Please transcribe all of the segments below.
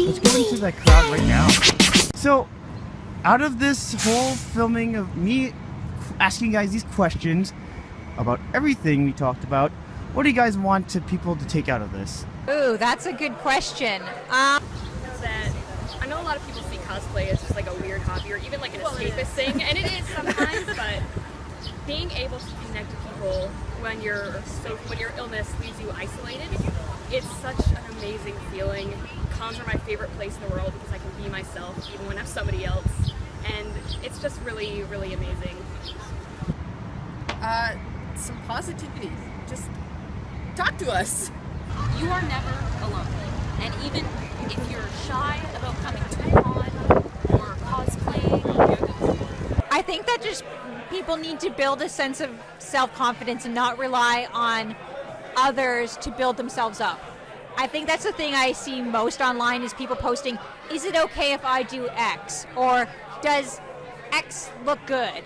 Let's go into that crowd right now. So, out of this whole filming of me asking you guys these questions about everything we talked about, what do you guys want people to take out of this? Ooh, that's a good question. That I know a lot of people see cosplay as just like a weird hobby or even like an escapist thing, and it is sometimes, but being able to connect to people when your illness leaves you isolated, it's such an amazing feeling. Cons are my favorite place in the world because I can be myself even when I'm somebody else, and it's just really, really amazing. Some positivity. Just talk to us. You are never alone. And even if you're shy about coming to a con or cosplaying, I think that just people need to build a sense of self-confidence and not rely on others to build themselves up. I think that's the thing I see most online is people posting, is it okay if I do X? Or does X look good?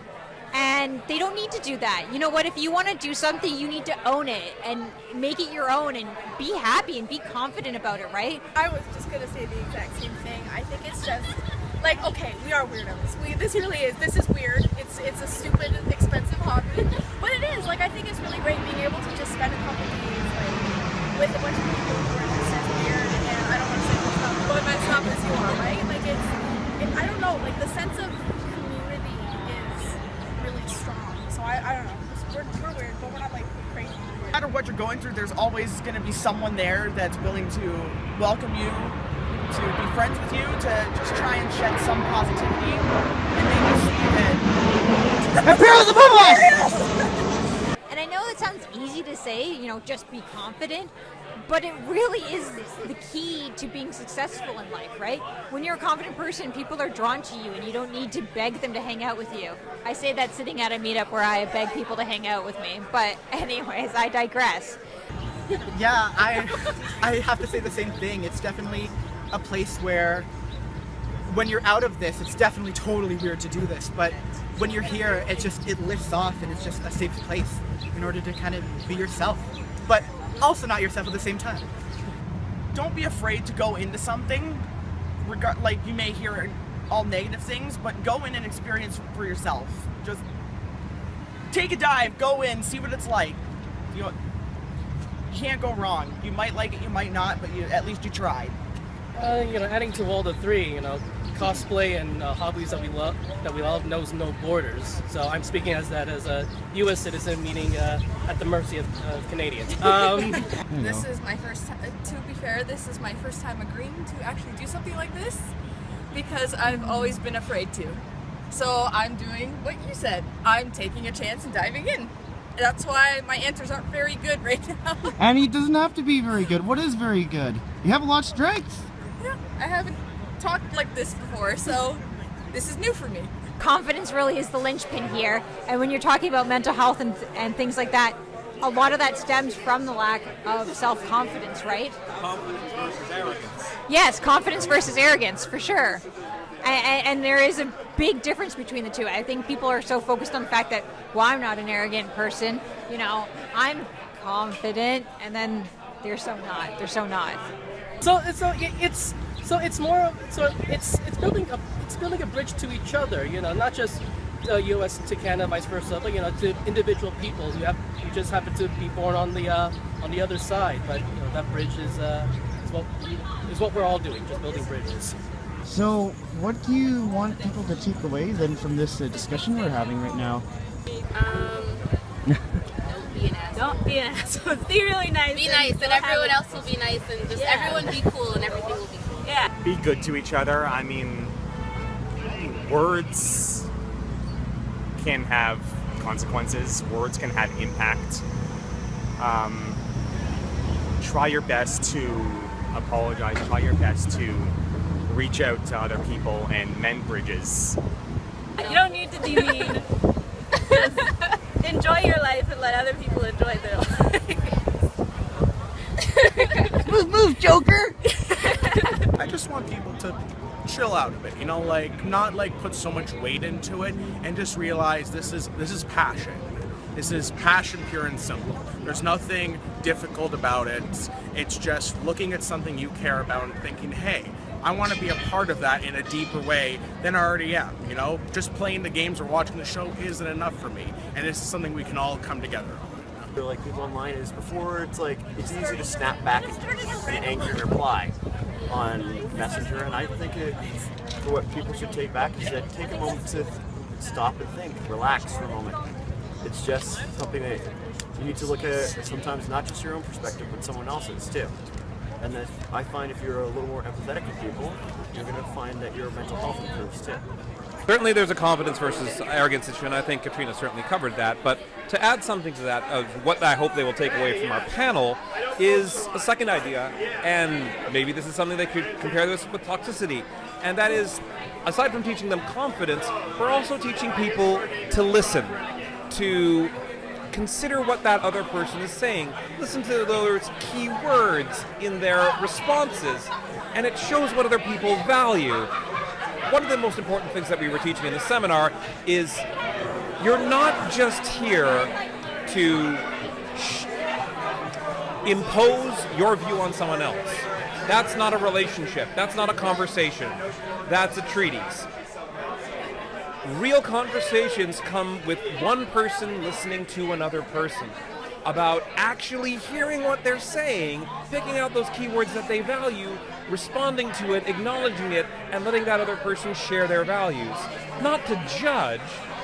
And they don't need to do that. You know what? If you want to do something, you need to own it and make it your own and be happy and be confident about it, right? I was just going to say the exact same thing. I think it's just, like, okay, we are weirdos. This is weird. It's a stupid, expensive hobby. But it is. Like, I think it's really great being able to just spend a couple days, like, with a bunch of people who are just as weird, and I don't want to say messed up as you are, right? Like, I don't know, like, the sense of community is really strong. So I don't know. We're weird, but we're not, like, crazy weird. No matter what you're going through, there's always going to be someone there that's willing to welcome you, to be friends with you, to just try and shed some positivity and make you see that And I know it sounds easy to say, just be confident, but it really is the key to being successful in life, right? When you're a confident person, people are drawn to you and you don't need to beg them to hang out with you. I say that sitting at a meetup where I beg people to hang out with me, but anyways, I digress. Yeah, I have to say the same thing. It's definitely a place where when you're out of this, it's definitely totally weird to do this, but when you're here, it lifts off and it's just a safe place in order to kind of be yourself, but also not yourself at the same time. don't be afraid to go into something. Like, you may hear all negative things, but go in and experience for yourself. Just take a dive, go in, see what it's like. You can't go wrong. You might like it, you might not, but at least you tried. Adding to all the three, cosplay and hobbies that we love knows no borders. So I'm speaking as a U.S. citizen, meaning at the mercy of Canadians. This is my first time, to be fair, this is my first time agreeing to actually do something like this, because I've always been afraid to. So I'm doing what you said. I'm taking a chance and diving in. That's why my answers aren't very good right now. I mean, it doesn't have to be very good. What is very good? You have a lot of strengths. Yeah, I haven't talked like this before, so this is new for me. Confidence really is the linchpin here, and when you're talking about mental health and things like that, a lot of that stems from the lack of self-confidence, right? Confidence versus arrogance. Yes, confidence versus arrogance, for sure. And there is a big difference between the two. I think people are so focused on the fact that, well, I'm not an arrogant person, I'm confident, and then they're so not. They're so not. It's building a bridge to each other, not just U.S. to Canada, vice versa, but to individual people. You just happen to be born on the other side, but that bridge is what we're all doing, just building bridges. So, what do you want people to take away then from this discussion we're having right now? Don't be an asshole. Be really nice. Be nice, and everyone else will be nice, and just everyone be cool, and everything will be cool. Yeah. Be good to each other. I mean, words can have consequences. Words can have impact. Try your best to apologize. Try your best to reach out to other people and mend bridges. You don't need to be mean. Just enjoy your life and let other people enjoy their life. Move, Joker! I just want people to chill out a bit, not put so much weight into it, and just realize this is passion. This is passion, pure and simple. There's nothing difficult about it. It's just looking at something you care about and thinking, hey, I want to be a part of that in a deeper way than I already am. You know, just playing the games or watching the show isn't enough for me, and this is something we can all come together on. Like people online is before it's like it's easy to snap back an angry reply on Messenger, and I think for what people should take back is that take a moment to stop and think, relax for a moment. It's just something that you need to look at sometimes not just your own perspective but someone else's too. And that I find if you're a little more empathetic to people, you're going to find that your mental health improves too. Certainly there's a confidence versus arrogance issue, and I think Katrina certainly covered that. But to add something to that, of what I hope they will take away from our panel is a second idea, and maybe this is something they could compare this with toxicity. And that is, aside from teaching them confidence, we're also teaching people to listen, to consider what that other person is saying. Listen to those key words in their responses, and it shows what other people value. One of the most important things that we were teaching in the seminar is you're not just here to impose your view on someone else. That's not a relationship. That's not a conversation. That's a treatise. Real conversations come with one person listening to another person, about actually hearing what they're saying, picking out those keywords that they value, responding to it, acknowledging it, and letting that other person share their values. Not to judge,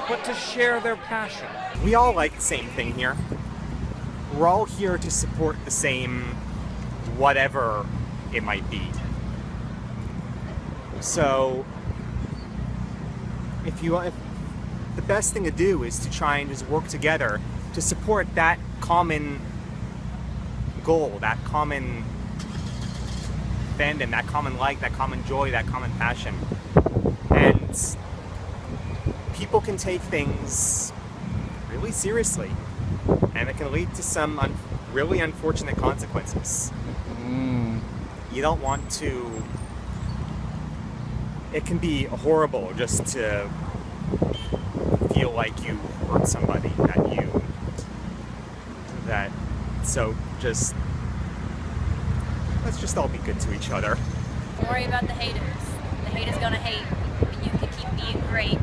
but to share their passion. We all like the same thing here. We're all here to support the same whatever it might be. So, if the best thing to do is to try and just work together to support that common goal, that common fandom, that common like, that common joy, that common passion. And people can take things really seriously, and it can lead to some really unfortunate consequences. You don't want to... It can be horrible just to feel like you hurt somebody, so let's just all be good to each other. Don't worry about the haters. The hate is gonna hate, and you can keep being great.